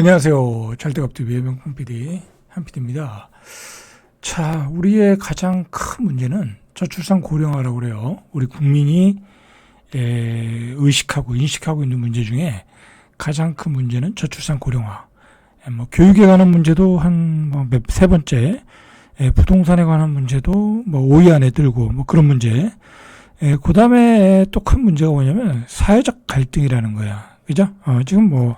안녕하세요. 잘돼갑TV의 명품 PD 한PD입니다. 자, 우리의 가장 큰 문제는 저출산 고령화라고 그래요. 우리 국민이 의식하고 인식하고 있는 문제 중에 가장 큰 문제는 저출산 고령화. 교육에 관한 문제도 세 번째, 부동산에 관한 문제도 5위 안에 들고 그런 문제. 그 다음에 또 큰 문제가 뭐냐면 사회적 갈등이라는 거야. 그죠? 지금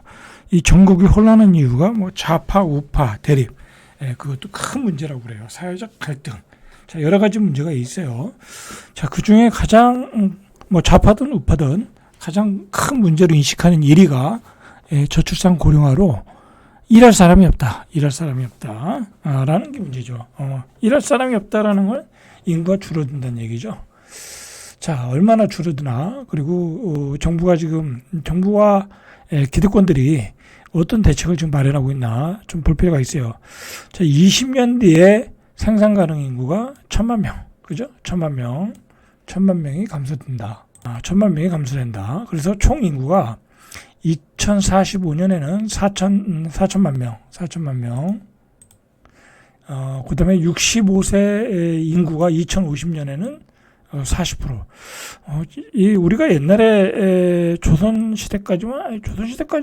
이 전국이 혼란한 이유가 좌파, 우파, 대립. 그것도 큰 문제라고 그래요. 사회적 갈등. 자, 여러 가지 문제가 있어요. 자, 그 중에 가장, 좌파든 우파든 가장 큰 문제로 인식하는 1위가 저출산 고령화로 일할 사람이 없다. 라는 게 문제죠. 일할 사람이 없다라는 건 인구가 줄어든다는 얘기죠. 자, 얼마나 줄어드나. 그리고, 정부와 기득권들이 어떤 대책을 지금 마련하고 있나 좀 볼 필요가 있어요. 자, 20년 뒤에 생산 가능 인구가 1,000만 명. 그죠? 1,000만 명. 1,000만 명이 감소된다. 1,000만 명이 감소된다. 그래서 총 인구가 2045년에는 4천만 명. 4천만 명. 그 다음에 65세 인구가 2050년에는 40%. 우리가 옛날에 조선시대까지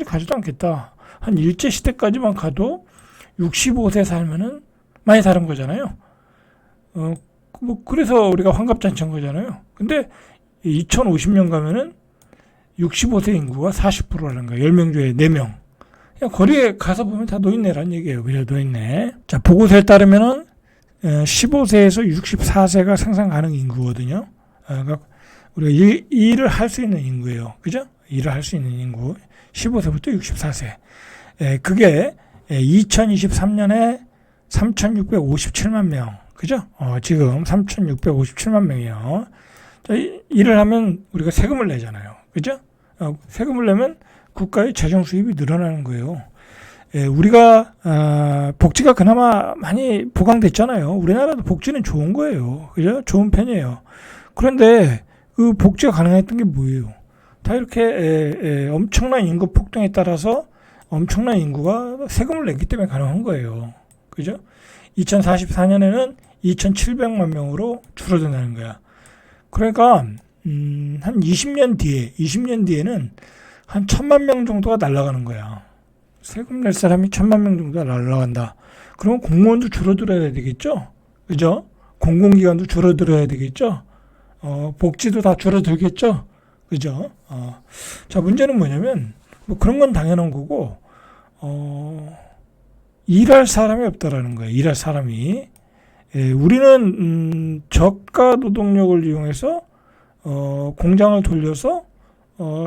가지도 않겠다. 한 일제시대까지만 가도 65세 살면은 많이 사는 거잖아요. 그래서 우리가 환갑잔치 한 거잖아요. 근데 2050년 가면은 65세 인구가 40%라는 거예요. 10명 중에 4명. 그냥 거리에 가서 보면 다 노인네라는 얘기예요. 그냥 노인네. 자, 보고서에 따르면은 15세에서 64세가 생산 가능 인구거든요. 그러니까 우리가 일을 할 수 있는 인구예요. 그죠? 일을 할 수 있는 인구. 15세부터 64세. 그게 2023년에 3,657만 명. 그죠? 지금 3,657만 명이에요. 자, 일을 하면 우리가 세금을 내잖아요. 그죠? 세금을 내면 국가의 재정 수입이 늘어나는 거예요. 우리가 복지가 그나마 많이 보강됐잖아요. 우리나라도 복지는 좋은 거예요. 그죠? 좋은 편이에요. 그런데 그 복지가 가능했던 게 뭐예요? 다 이렇게 엄청난 인구 폭등에 따라서 엄청난 인구가 세금을 냈기 때문에 가능한 거예요. 그죠? 2044년에는 2,700만 명으로 줄어든다는 거야. 그러니까 한 20년 뒤에는 한 1,000만 명 정도가 날아가는 거야. 세금 낼 사람이 1,000만 명 정도가 날아간다. 그러면 공무원도 줄어들어야 되겠죠? 그죠? 공공기관도 줄어들어야 되겠죠? 복지도 다 줄어들겠죠? 그죠? 자, 문제는 뭐냐면, 그런 건 당연한 거고, 일할 사람이 없다라는 거예요. 일할 사람이. 우리는, 저가 노동력을 이용해서, 공장을 돌려서,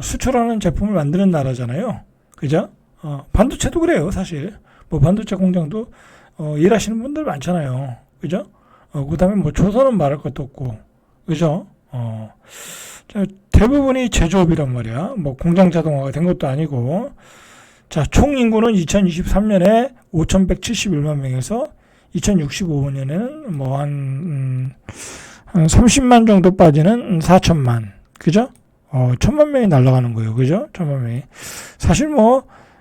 수출하는 제품을 만드는 나라잖아요. 그죠? 반도체도 그래요, 사실. 반도체 공장도, 일하시는 분들 많잖아요. 그죠? 그 다음에 조선은 말할 것도 없고. 그죠? 자, 대부분이 제조업이란 말이야. 공장 자동화가 된 것도 아니고. 자, 총 인구는 2023년에 5,171만 명에서 2065년에는 한 30만 정도 빠지는 4천만. 그죠? 1,000만 명이 날아가는 거예요. 그죠? 1,000만 명이. 사실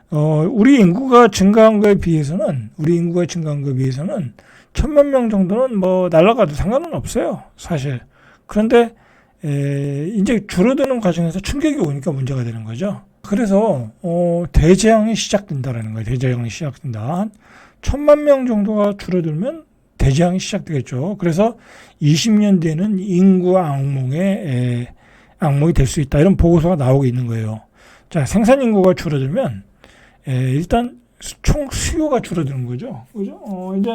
우리 인구가 증가한 거에 비해서는 1,000만 명 정도는 날아가도 상관은 없어요. 사실. 그런데 이제 줄어드는 과정에서 충격이 오니까 문제가 되는 거죠. 그래서 대재앙이 시작된다라는 거예요. 대재앙이 시작된다. 한 1,000만 명 정도가 줄어들면 대재앙이 시작되겠죠. 그래서 20년 뒤에는 인구 악몽이 될 수 있다. 이런 보고서가 나오고 있는 거예요. 자, 생산 인구가 줄어들면 일단 총 수요가 줄어드는 거죠. 그죠? 이제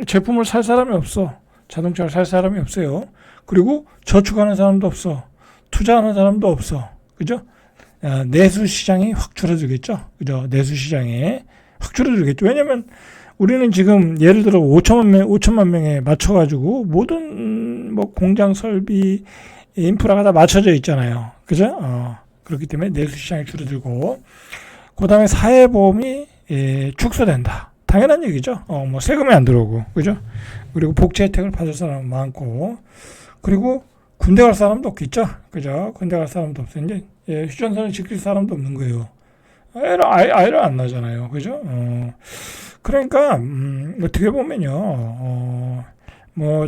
제품을 살 사람이 없어. 자동차를 살 사람이 없어요. 그리고 저축하는 사람도 없어. 투자하는 사람도 없어. 그죠? 내수 시장이 확 줄어들겠죠. 그죠? 내수 시장이 확 줄어들겠죠. 왜냐면 우리는 지금 예를 들어 5천만 명에 맞춰가지고 모든 공장 설비, 인프라가 다 맞춰져 있잖아요. 그죠? 그렇기 때문에 내수 시장이 줄어들고, 그 다음에 사회보험이 축소된다. 당연한 얘기죠. 세금이 안 들어오고, 그죠? 그리고 복지 혜택을 받을 사람은 많고, 그리고 군대 갈 사람도 없겠죠. 그죠? 군대 갈 사람도 없어. 이제 휴전선을 지킬 사람도 없는 거예요. 아이를 안 낳잖아요. 그죠? 그러니까, 어떻게 보면요, 뭐,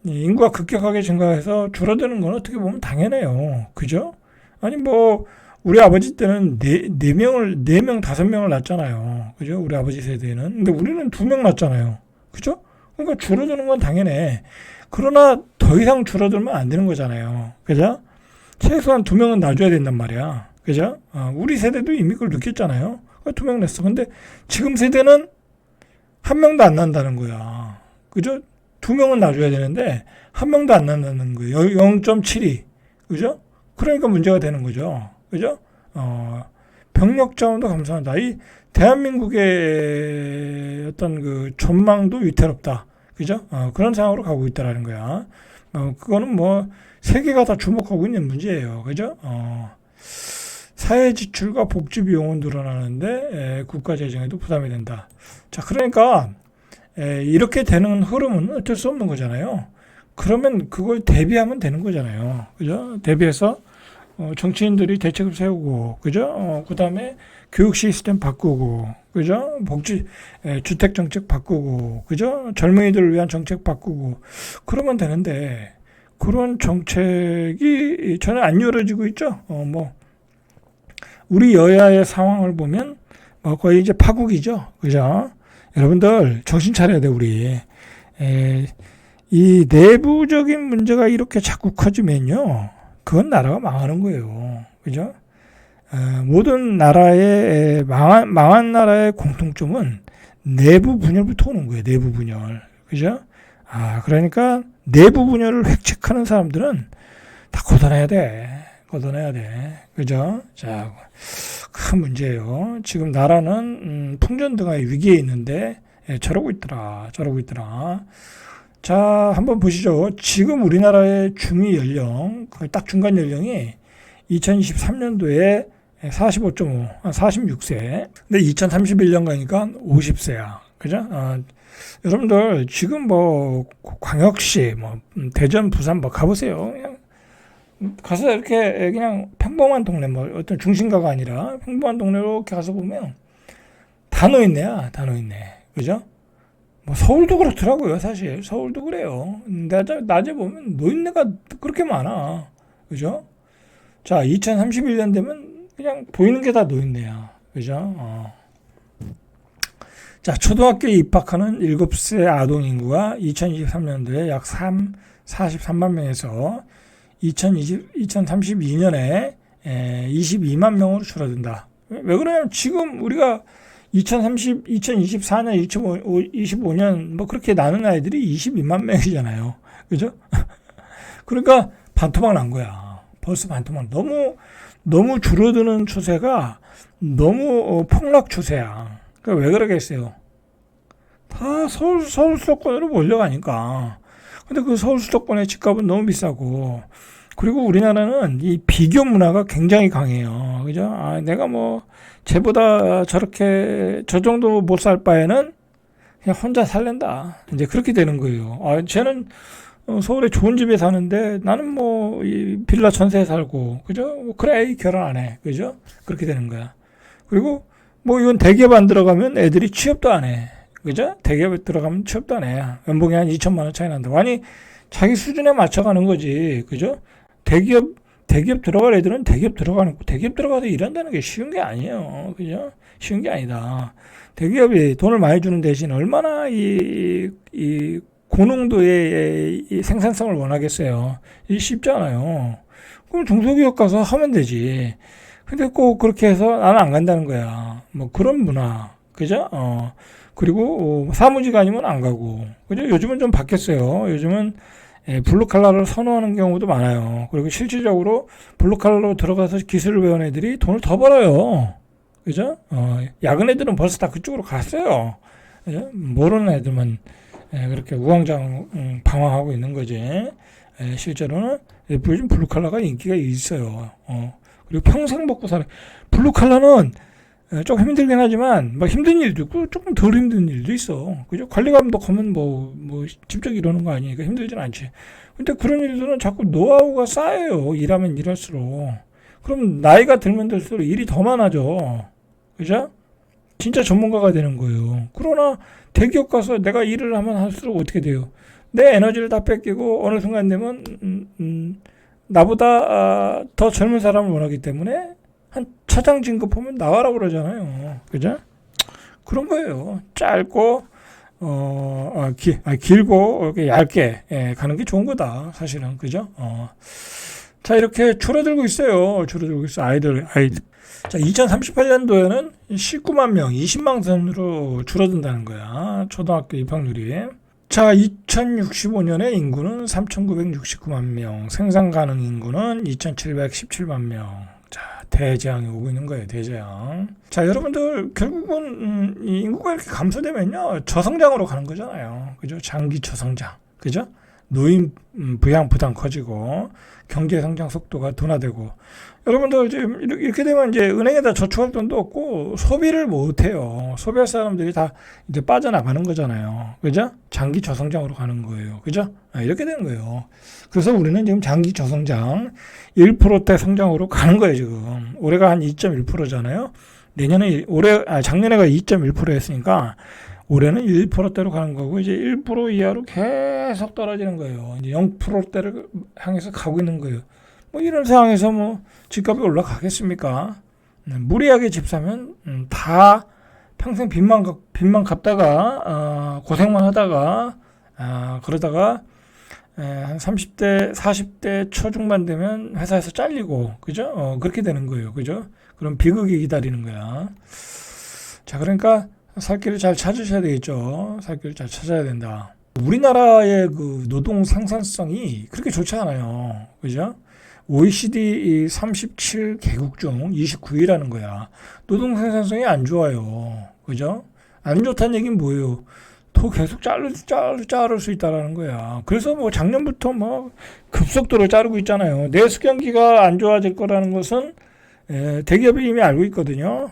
인구가 급격하게 증가해서 줄어드는 건 어떻게 보면 당연해요. 그죠? 아니, 뭐, 우리 아버지 때는 네 명, 5명을 낳잖아요. 그죠? 우리 아버지 세대는. 근데 우리는 2명 낳잖아요. 그죠? 그러니까 줄어드는 건 당연해. 그러나 더 이상 줄어들면 안 되는 거잖아요. 그죠? 최소한 2명은 낳아줘야 된단 말이야. 그죠? 우리 세대도 이미 그걸 느꼈잖아요. 2명 냈어. 근데 지금 세대는 1명도 안 낳는다는 거야. 그죠? 2명은 낳아줘야 되는데 1명도 안 낳는다는 거예요. 0.72. 그죠? 그러니까 문제가 되는 거죠. 그죠? 병력 자원도 감소한다. 이 대한민국의 어떤 그 전망도 위태롭다. 그죠? 그런 상황으로 가고 있다라는 거야. 그거는 뭐 세계가 다 주목하고 있는 문제예요. 그죠? 사회 지출과 복지 비용은 늘어나는데 국가 재정에도 부담이 된다. 자, 그러니까 이렇게 되는 흐름은 어쩔 수 없는 거잖아요. 그러면 그걸 대비하면 되는 거잖아요. 그죠? 대비해서 정치인들이 대책을 세우고, 그죠? 그 다음에 교육 시스템 바꾸고, 그죠? 주택 정책 바꾸고, 그죠? 젊은이들을 위한 정책 바꾸고, 그러면 되는데, 그런 정책이 전혀 안 이루어지고 있죠? 우리 여야의 상황을 보면, 거의 이제 파국이죠? 그죠? 여러분들, 정신 차려야 돼, 우리. 이 내부적인 문제가 이렇게 자꾸 커지면요. 그건 나라가 망하는 거예요. 그죠? 모든 나라의, 망한 나라의 공통점은 내부 분열부터 오는 거예요. 내부 분열. 그죠? 그러니까 내부 분열을 획책하는 사람들은 다 걷어내야 돼. 걷어내야 돼. 그죠? 자, 큰 문제예요. 지금 나라는 풍전등화의 위기에 있는데, 저러고 있더라. 자, 한번 보시죠. 지금 우리나라의 중위 연령, 딱 중간 연령이 2023년도에 45.5, 46세. 근데 2031년 가니까 50세야. 그죠? 여러분들, 지금 광역시, 대전, 부산 가보세요. 그냥 가서 이렇게 그냥 평범한 동네, 어떤 중심가가 아니라 평범한 동네로 이렇게 가서 보면 다 노인네야, 다 노인네. 그죠? 서울도 그렇더라고요, 사실. 서울도 그래요. 낮에 보면 노인네가 그렇게 많아. 그죠? 자, 2031년 되면 그냥 보이는 게 다 노인네야. 그죠? 자, 초등학교에 입학하는 7세 아동 인구가 2023년도에 약 43만 명에서 2032년에 22만 명으로 줄어든다. 왜 그러냐면 지금 우리가 2024년, 2025년 그렇게 나는 아이들이 22만 명이잖아요. 그죠? 그러니까 반토막 난 거야. 벌써 반토막. 너무 줄어드는 추세가 너무 폭락 추세야. 그러니까 왜 그러겠어요? 다 서울 수도권으로 몰려가니까. 근데 그 서울 수도권의 집값은 너무 비싸고, 그리고 우리나라는 이 비교 문화가 굉장히 강해요. 그죠? 내가 쟤보다 저 정도 못 살 바에는 그냥 혼자 살랜다. 이제 그렇게 되는 거예요. 쟤는 서울에 좋은 집에 사는데 나는 이 빌라 전세에 살고, 그죠? 그래, 결혼 안 해. 그죠? 그렇게 되는 거야. 그리고 이건 대기업 안 들어가면 애들이 취업도 안 해. 그죠? 대기업에 들어가면 취업도 안 해. 연봉이 한 2천만 원 차이 난다. 아니, 자기 수준에 맞춰가는 거지. 그죠? 대기업 들어갈 애들은 대기업 들어가서 일한다는 게 쉬운 게 아니에요. 그죠? 쉬운 게 아니다. 대기업이 돈을 많이 주는 대신 얼마나 이 고농도의 이 생산성을 원하겠어요. 이 쉽지 않아요. 그럼 중소기업 가서 하면 되지. 근데 꼭 그렇게 해서 나는 안 간다는 거야. 그런 문화. 그죠? 그리고 사무직 아니면 안 가고. 그죠? 요즘은 좀 바뀌었어요. 요즘은 블루칼라를 선호하는 경우도 많아요. 그리고 실질적으로 블루칼라로 들어가서 기술을 배운 애들이 돈을 더 벌어요. 그죠? 야근 애들은 벌써 다 그쪽으로 갔어요. 그죠? 모르는 애들만 그렇게 우왕좌왕 방황하고 있는 거지. 실제로는 요즘 블루칼라가 인기가 있어요. 그리고 평생 먹고 사는 블루칼라는 조금 힘들긴 하지만 힘든 일도 있고 조금 덜 힘든 일도 있어. 그죠? 관리 감독하면 직접 이러는 거 아니니까 힘들진 않지. 근데 그런 일들은 자꾸 노하우가 쌓여요. 일하면 일할수록. 그럼 나이가 들면 들수록 일이 더 많아져. 그죠? 진짜 전문가가 되는 거예요. 그러나 대기업 가서 내가 일을 하면 할수록 어떻게 돼요? 내 에너지를 다 뺏기고 어느 순간 되면 나보다 더 젊은 사람을 원하기 때문에 한 차장 진급하면 나가라고 그러잖아요. 그죠? 그런 거예요. 짧고 길고 이렇게 얇게 가는 게 좋은 거다. 사실은 그죠? 자 이렇게 줄어들고 있어요. 줄어들고 있어 아이들. 자 2038년도에는 19만 명, 20만 선으로 줄어든다는 거야. 초등학교 입학률이. 자 2065년에 인구는 3,969만 명, 생산 가능 인구는 2,717만 명. 자 대재앙이 오고 있는 거예요. 대재앙. 자 여러분들 결국은 이 인구가 이렇게 감소되면요 저성장으로 가는 거잖아요. 그죠? 장기 저성장. 그죠? 노인 부양 부담 커지고 경제 성장 속도가 둔화되고 여러분들 지금 이렇게 되면 이제 은행에다 저축할 돈도 없고 소비를 못 해요. 소비할 사람들이 다 이제 빠져나가는 거잖아요. 그죠? 장기 저성장으로 가는 거예요. 그죠? 이렇게 되는 거예요. 그래서 우리는 지금 장기 저성장 1%대 성장으로 가는 거예요, 지금. 올해가 한 2.1%잖아요. 작년에가 2.1%였으니까 올해는 1%대로 가는 거고 이제 1% 이하로 계속 떨어지는 거예요. 이제 0%대를 향해서 가고 있는 거예요. 뭐 이런 상황에서 뭐 집값이 올라가겠습니까? 무리하게 집 사면 다 평생 빚만 갚다가 고생만 하다가 그러다가 한 30대, 40대 초중반 되면 회사에서 잘리고 그죠? 그렇게 되는 거예요. 그죠? 그럼 비극이 기다리는 거야. 자, 그러니까 살 길을 잘 찾으셔야 되겠죠. 살 길을 잘 찾아야 된다. 우리나라의 그 노동 생산성이 그렇게 좋지 않아요. 그죠? OECD 37개국 중 29위라는 거야. 노동 생산성이 안 좋아요. 그죠? 안 좋다는 얘기는 뭐예요? 더 계속 자를 수 있다라는 거야. 그래서 뭐 작년부터 뭐 급속도로 자르고 있잖아요. 내수 경기가 안 좋아질 거라는 것은 대기업이 이미 알고 있거든요.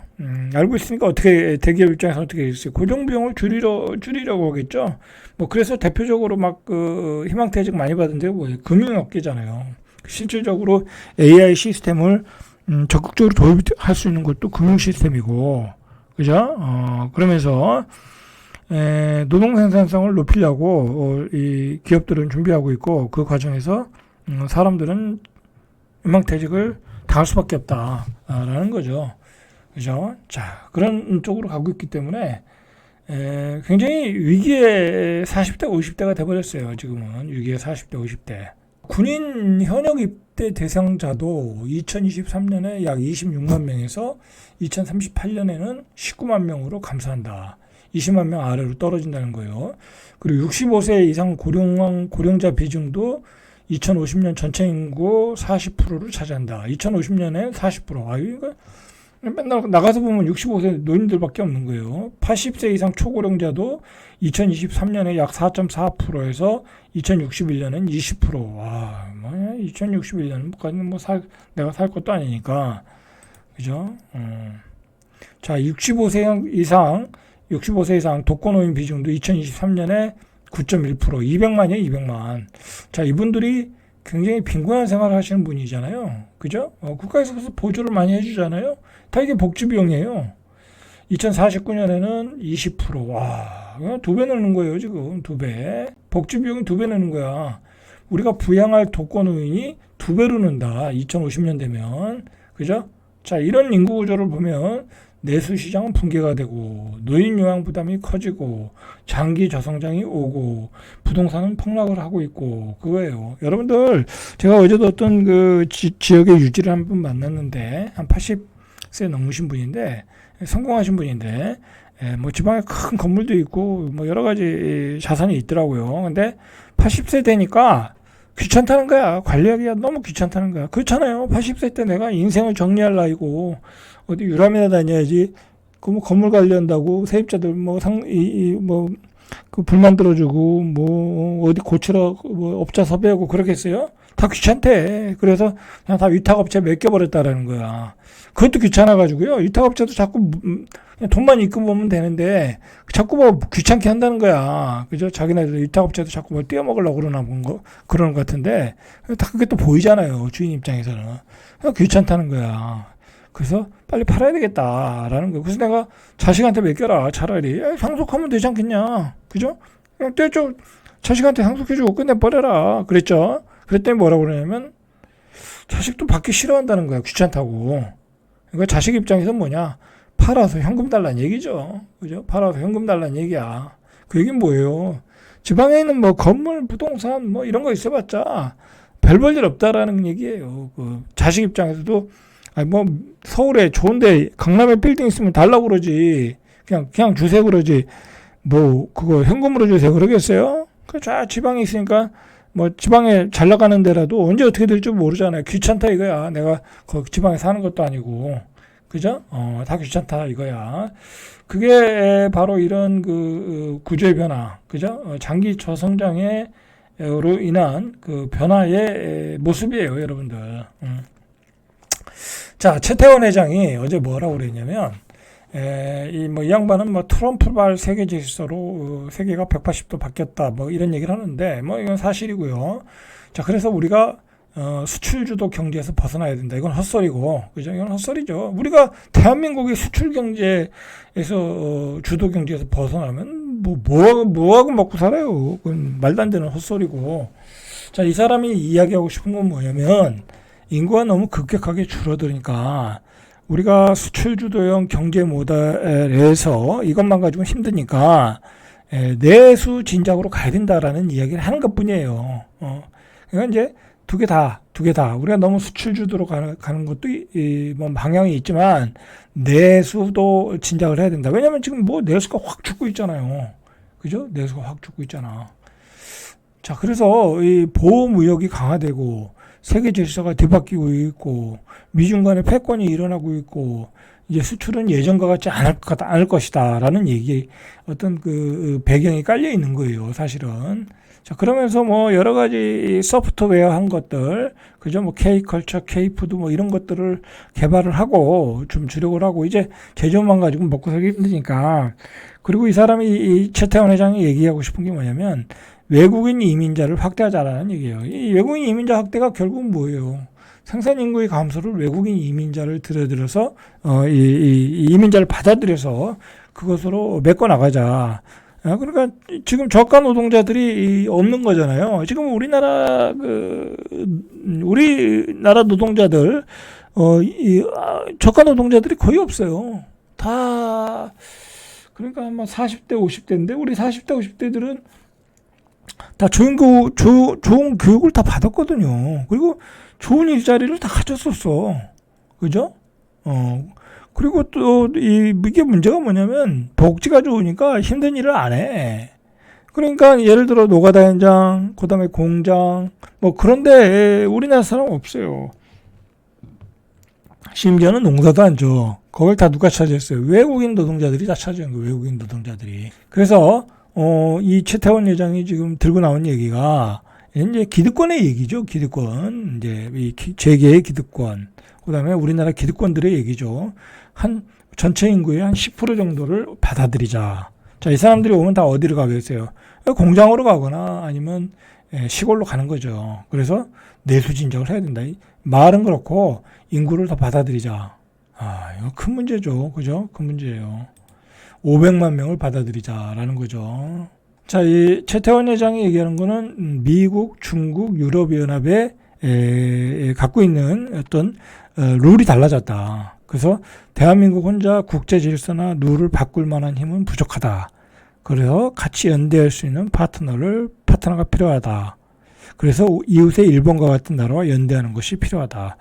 알고 있으니까 어떻게 대기업 입장에서 어떻게 했어요? 고용 비용을 줄이려고 하겠죠. 뭐 그래서 대표적으로 막 그 희망퇴직 많이 받은 데가 뭐예요? 금융업계잖아요. 실질적으로 AI 시스템을 적극적으로 도입할 수 있는 것도 금융 시스템이고, 그죠? 그러면서 노동 생산성을 높이려고 이 기업들은 준비하고 있고 그 과정에서 사람들은 희망퇴직을 당할 수밖에 없다라는 거죠. 그죠? 자, 그런 쪽으로 가고 있기 때문에 굉장히 위기의 40대, 50대가 돼버렸어요. 지금은 위기의 40대, 50대. 군인 현역 입대 대상자도 2023년에 약 26만 명에서 2038년에는 19만 명으로 감소한다. 20만 명 아래로 떨어진다는 거예요. 그리고 65세 이상 고령자 비중도 2050년 전체 인구 40%를 차지한다. 2050년에 40%. 이거 맨날 나가서 보면 65세 노인들밖에 없는 거예요. 80세 이상 초고령자도 2023년에 약 4.4%에서 2061년엔 20%. 와, 뭐야? 2061년까지는 내가 살 것도 아니니까. 그죠? 자, 65세 이상 독거노인 비중도 2023년에 9.1%, 200만이에요, 200만. 자, 이분들이 굉장히 빈곤한 생활을 하시는 분이잖아요. 그죠? 국가에서 보조를 많이 해주잖아요. 다 이게 복지비용이에요. 2049년에는 20%. 와, 2배 늘는 거예요, 지금. 2배. 복지비용이 2배 늘는 거야. 우리가 부양할 독거노인이 2배로 는다. 2050년 되면. 그죠? 자, 이런 인구 구조를 보면 내수 시장은 붕괴가 되고 노인 요양 부담이 커지고 장기 저성장이 오고 부동산은 폭락을 하고 있고 그거예요. 여러분들 제가 어제도 어떤 그 지역의 유지를 한 분 만났는데 한 80세 넘으신 분인데 성공하신 분인데 뭐 지방에 큰 건물도 있고 뭐 여러 가지 자산이 있더라고요. 근데 80세 되니까 귀찮다는 거야. 관리하기가 너무 귀찮다는 거야. 그렇잖아요. 80세 때 내가 인생을 정리할 나이고 어디 유람이나 다녀야지. 그 뭐 건물 관리한다고 세입자들 그 불 만들어주고 뭐 어디 고치러 뭐 업자 섭외하고 그러겠어요? 다 귀찮대. 그래서 그냥 다 위탁업체 맡겨버렸다라는 거야. 그것도 귀찮아가지고요. 위탁업체도 자꾸 그냥 돈만 입금하면 되는데 자꾸 뭐 귀찮게 한다는 거야. 그죠? 자기네들 위탁업체도 자꾸 뭐 떼어먹으려고 그러는 것 같은데 다 그게 또 보이잖아요. 주인 입장에서는. 귀찮다는 거야. 그래서 빨리 팔아야 되겠다라는 거예요. 그래서 내가 자식한테 맡겨라. 차라리 상속하면 되지 않겠냐. 그죠? 그냥 떼줘. 자식한테 상속해주고 끝내버려라. 그랬죠. 그랬더니 뭐라고 그러냐면 자식도 받기 싫어한다는 거야. 귀찮다고. 그러니까 자식 입장에서 뭐냐. 팔아서 현금 달라는 얘기죠. 그죠? 팔아서 현금 달라는 얘기야. 그 얘기는 뭐예요? 지방에 있는 뭐 건물, 부동산 뭐 이런 거 있어봤자 별 볼 일 없다라는 얘기예요. 그 자식 입장에서도 아니 뭐 서울에 좋은데 강남에 빌딩 있으면 달라고 그러지. 그냥 주세요 그러지. 뭐 그거 현금으로 주세요 그러겠어요? 그 지방에 있으니까 뭐 지방에 잘 나가는 데라도 언제 어떻게 될지 모르잖아요. 귀찮다 이거야. 내가 그 지방에 사는 것도 아니고. 그죠? 다 귀찮다 이거야. 그게 바로 이런 그 구조의 변화. 그죠? 장기 저성장으로 인한 그 변화의 모습이에요, 여러분들. 자, 최태원 회장이 어제 뭐라고 그랬냐면, 이 양반은 뭐 트럼프발 세계 질서로 세계가 180도 바뀌었다, 뭐 이런 얘기를 하는데, 뭐 이건 사실이고요. 자, 그래서 우리가 수출주도 경제에서 벗어나야 된다. 이건 헛소리고, 그죠? 이건 헛소리죠. 우리가 대한민국의 수출 경제에서 주도 경제에서 벗어나면 뭐하고 먹고 살아요. 그건 말도 안 되는 헛소리고. 자, 이 사람이 이야기하고 싶은 건 뭐냐면 인구가 너무 급격하게 줄어드니까 우리가 수출 주도형 경제 모델에서 이것만 가지고 힘드니까 내수 진작으로 가야 된다라는 이야기를 하는 것뿐이에요. 그러니까 이제 두 개 다. 우리가 너무 수출 주도로 가는 것도 뭐 방향이 있지만 내수도 진작을 해야 된다. 왜냐면 지금 뭐 내수가 확 죽고 있잖아요. 그죠? 내수가 확 죽고 있잖아. 자, 그래서 이 보호 무역이 강화되고 세계 질서가 뒤바뀌고 있고 미중 간의 패권이 일어나고 있고 이제 수출은 예전과 같지 않을 것이다라는 얘기 어떤 그 배경이 깔려 있는 거예요, 사실은. 자, 그러면서 뭐 여러 가지 소프트웨어 한 것들, 그죠? 뭐 K컬처, K푸드 뭐 이런 것들을 개발을 하고 좀 주력을 하고 이제 제조만 가지고 먹고 살기 힘드니까. 그리고 이 사람이 이 최태원 회장이 얘기하고 싶은 게 뭐냐면 외국인 이민자를 확대하자라는 얘기예요. 이 외국인 이민자 확대가 결국은 뭐예요? 생산 인구의 감소를 외국인 이민자를 들여들여서 이 이민자를 받아들여서 그것으로 메꿔 나가자. 그러니까 지금 저가 노동자들이 없는 거잖아요. 지금 우리나라 노동자들 저가 노동자들이 거의 없어요. 다 그러니까 아마 40대 50대인데 우리 40대 50대들은 다 좋은 교육을 다 받았거든요. 그리고 좋은 일자리를 다 가졌었어. 그죠? 그리고 또 이게 문제가 뭐냐면 복지가 좋으니까 힘든 일을 안 해. 그러니까 예를 들어 노가다 현장, 그다음에 공장 뭐 그런데 우리나라 사람 없어요. 심지어는 농사도 안 줘. 그걸 다 누가 차지했어요? 외국인 노동자들이 다 차지한 거예요. 외국인 노동자들이. 그래서 이 최태원 회장이 지금 들고 나온 얘기가 이제 기득권의 얘기죠. 기득권. 이제 이 재계의 기득권. 그다음에 우리나라 기득권들의 얘기죠. 한 전체 인구의 한 10% 정도를 받아들이자. 자, 이 사람들이 오면 다 어디로 가겠어요? 공장으로 가거나 아니면 시골로 가는 거죠. 그래서 내수 진작을 해야 된다. 말은 그렇고 인구를 더 받아들이자. 이거 큰 문제죠. 그죠? 큰 문제예요. 500만 명을 받아들이자라는 거죠. 자, 이 최태원 회장이 얘기하는 거는 미국, 중국, 유럽연합에 갖고 있는 어떤 룰이 달라졌다. 그래서 대한민국 혼자 국제 질서나 룰을 바꿀 만한 힘은 부족하다. 그래서 같이 연대할 수 있는 파트너가 필요하다. 그래서 이웃의 일본과 같은 나라와 연대하는 것이 필요하다.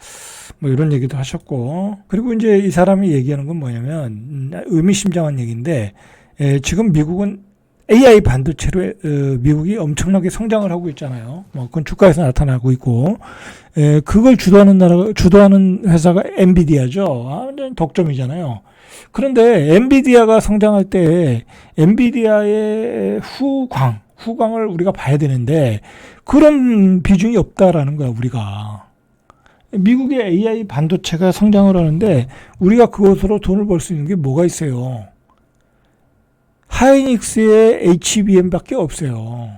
뭐 이런 얘기도 하셨고. 그리고 이제 이 사람이 얘기하는 건 뭐냐면 의미심장한 얘기인데 지금 미국은 AI 반도체로 미국이 엄청나게 성장을 하고 있잖아요. 뭐 그건 주가에서 나타나고 있고, 그걸 주도하는 회사가 엔비디아죠. 완전 독점이잖아요. 그런데 엔비디아가 성장할 때 엔비디아의 후광을 우리가 봐야 되는데 그런 비중이 없다라는 거야, 우리가. 미국의 AI 반도체가 성장을 하는데 우리가 그것으로 돈을 벌 수 있는 게 뭐가 있어요? 하이닉스의 HBM밖에 없어요.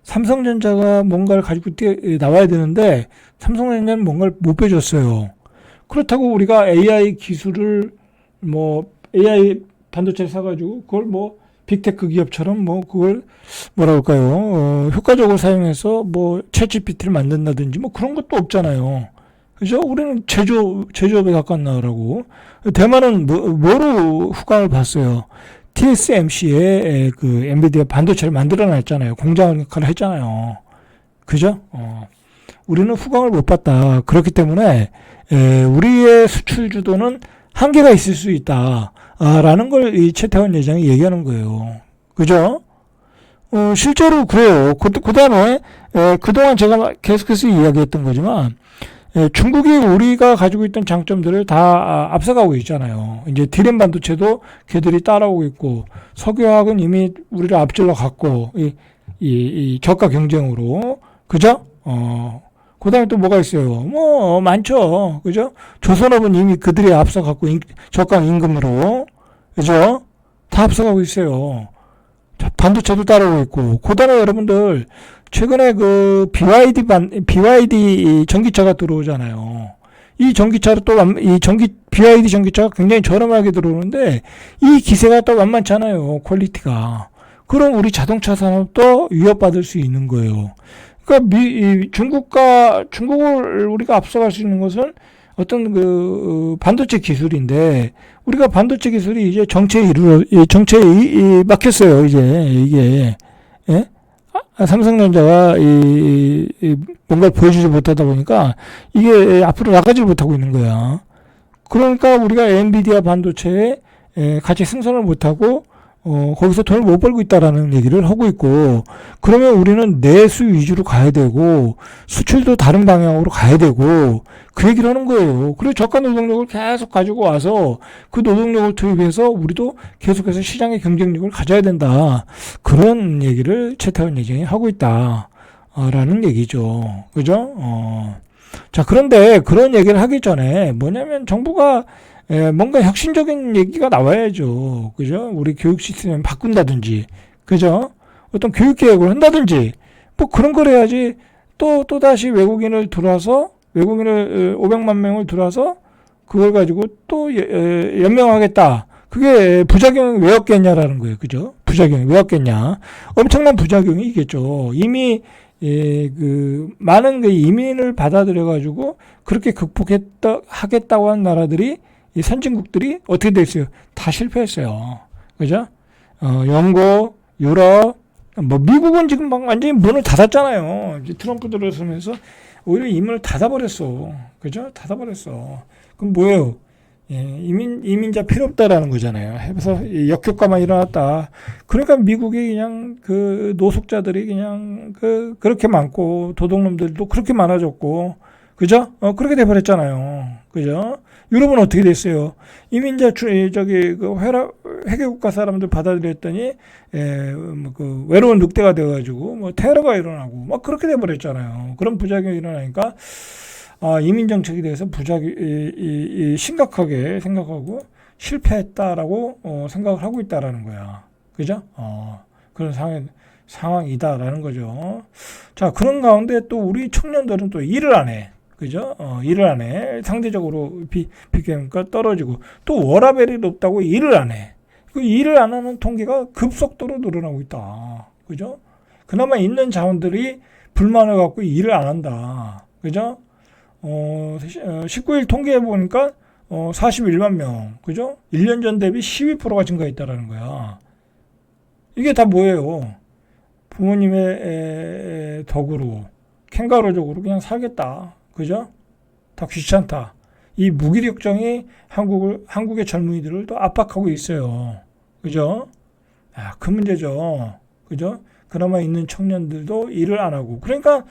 삼성전자가 뭔가를 가지고 나와야 되는데 삼성전자는 뭔가를 못 빼줬어요. 그렇다고 우리가 AI 기술을 뭐 AI 반도체를 사가지고 그걸 뭐 빅테크 기업처럼 뭐 그걸 뭐라 할까요? 효과적으로 사용해서 뭐 챗GPT를 만든다든지 뭐 그런 것도 없잖아요. 그죠? 우리는 제조업에 가까운 나라고. 대만은 뭐로 후광을 봤어요? TSMC에 그 엔비디아 반도체를 만들어 놨잖아요. 공장 역할을 했잖아요. 그죠? 우리는 후광을 못 봤다. 그렇기 때문에 우리의 수출 주도는 한계가 있을 수 있다. 라는 걸 이 최태원 회장이 얘기하는 거예요. 그죠? 실제로 그래요. 그 다음에 그동안 제가 계속해서 이야기했던 거지만 중국이 우리가 가지고 있던 장점들을 다 앞서가고 있잖아요. 이제 디램 반도체도 걔들이 따라오고 있고 석유화학은 이미 우리를 앞질러 갔고 이 저가 경쟁으로 그죠? 그 다음에 또 뭐가 있어요? 뭐 많죠. 그죠? 조선업은 이미 그들이 앞서갔고 저가 임금으로 그죠? 다 앞서가고 있어요. 반도체도 따라오고 있고 그 다음에 여러분들 최근에 그 BYD 전기차가 들어오잖아요. 이 전기차로 또 BYD 전기차가 굉장히 저렴하게 들어오는데 이 기세가 또 만만찮아요. 퀄리티가. 그럼 우리 자동차 산업도 위협받을 수 있는 거예요. 그러니까 중국을 우리가 앞서갈 수 있는 것은 어떤 그 반도체 기술인데 우리가 반도체 기술이 이제 정체에 막혔어요. 이제 이게 예? 삼성전자가 뭔가를 보여주지 못하다 보니까 이게 앞으로 나가지 못하고 있는 거야. 그러니까 우리가 엔비디아 반도체에 같이 생산을 못하고 거기서 돈을 못 벌고 있다라는 얘기를 하고 있고, 그러면 우리는 내수 위주로 가야 되고, 수출도 다른 방향으로 가야 되고, 그 얘기를 하는 거예요. 그리고 저가 노동력을 계속 가지고 와서 그 노동력을 투입해서 우리도 계속해서 시장의 경쟁력을 가져야 된다. 그런 얘기를 최태원 회장이 하고 있다. 라는 얘기죠. 그죠? 자, 그런데 그런 얘기를 하기 전에 뭐냐면 정부가 뭔가 혁신적인 얘기가 나와야죠. 그죠? 우리 교육 시스템을 바꾼다든지, 그죠? 어떤 교육 계획을 한다든지, 뭐 그런 걸 해야지 또다시 외국인을 500만 명을 들어와서 그걸 가지고 또 연명하겠다. 그게 부작용이 왜 없겠냐라는 거예요. 그죠? 부작용이 왜 없겠냐. 엄청난 부작용이 있겠죠. 이미 많은 그 이민을 받아들여가지고 그렇게 하겠다고 한 나라들이 이 선진국들이 어떻게 됐어요? 다 실패했어요. 그죠? 영국, 유럽, 뭐 미국은 지금 막 완전히 문을 닫았잖아요. 이제 트럼프 들어서면서 오히려 이 문을 닫아버렸어. 그죠? 닫아버렸어. 그럼 뭐예요? 이민자 필요 없다라는 거잖아요. 해서 역효과만 일어났다. 그러니까 미국이 그냥 그 노숙자들이 그냥 그렇게 많고 도둑놈들도 그렇게 많아졌고, 그죠? 그렇게 돼버렸잖아요. 그죠? 유럽은 어떻게 됐어요? 이민자 회계국가 사람들 받아들였더니 그 외로운 늑대가 돼가지고 뭐 테러가 일어나고 막 그렇게 돼버렸잖아요. 그런 부작용이 일어나니까 이민 정책에 대해서 심각하게 생각하고 실패했다라고 생각을 하고 있다라는 거야. 그죠? 그런 상황이다라는 거죠. 자, 그런 가운데 또 우리 청년들은 또 일을 안 해. 그죠? 일을 안 해. 상대적으로 비교하니까 떨어지고, 또 워라밸이 높다고 일을 안 해. 그 일을 안 하는 통계가 급속도로 늘어나고 있다. 그죠? 그나마 있는 자원들이 불만을 갖고 일을 안 한다. 그죠? 19일 통계해 보니까 41만 명. 그죠? 1년 전 대비 12%가 증가했다라는 거야. 이게 다 뭐예요? 부모님의 덕으로 캥거루적으로 그냥 살겠다. 그죠? 다 귀찮다. 이 무기력정이 한국의 젊은이들을 또 압박하고 있어요. 그죠? 그 문제죠. 그죠? 그나마 있는 청년들도 일을 안 하고. 그러니까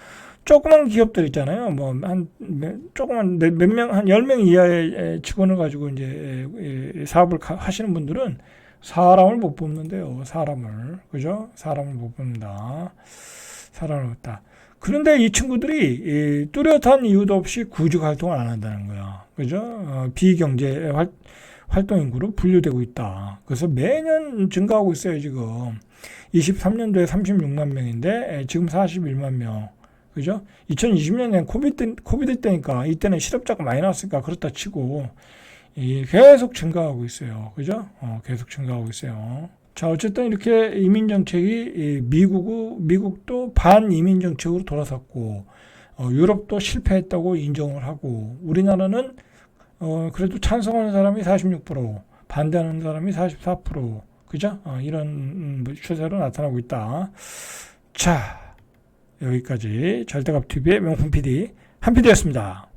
조그만 기업들 있잖아요. 뭐, 조그만 몇 명, 한 10명 이하의 직원을 가지고 이제 사업을 하시는 분들은 사람을 못 뽑는데요. 사람을. 그죠? 사람을 못 뽑는다. 사람을 못 뽑다. 그런데 이 친구들이 뚜렷한 이유도 없이 구직 활동을 안 한다는 거야. 그죠? 비경제 활동 인구로 분류되고 있다. 그래서 매년 증가하고 있어요, 지금. 23년도에 36만 명인데, 지금 41만 명. 그죠? 2020년엔 코비드 때니까 이때는 실업자가 많이 나왔으니까 그렇다 치고 계속 증가하고 있어요. 그죠? 계속 증가하고 있어요. 자, 어쨌든 이렇게 이민 정책이 미국도 반이민 정책으로 돌아섰고 유럽도 실패했다고 인정을 하고 우리나라는 그래도 찬성하는 사람이 46%, 반대하는 사람이 44%, 그죠? 이런 추세로 나타나고 있다. 자, 여기까지 절대값TV의 명품 PD 한 PD였습니다.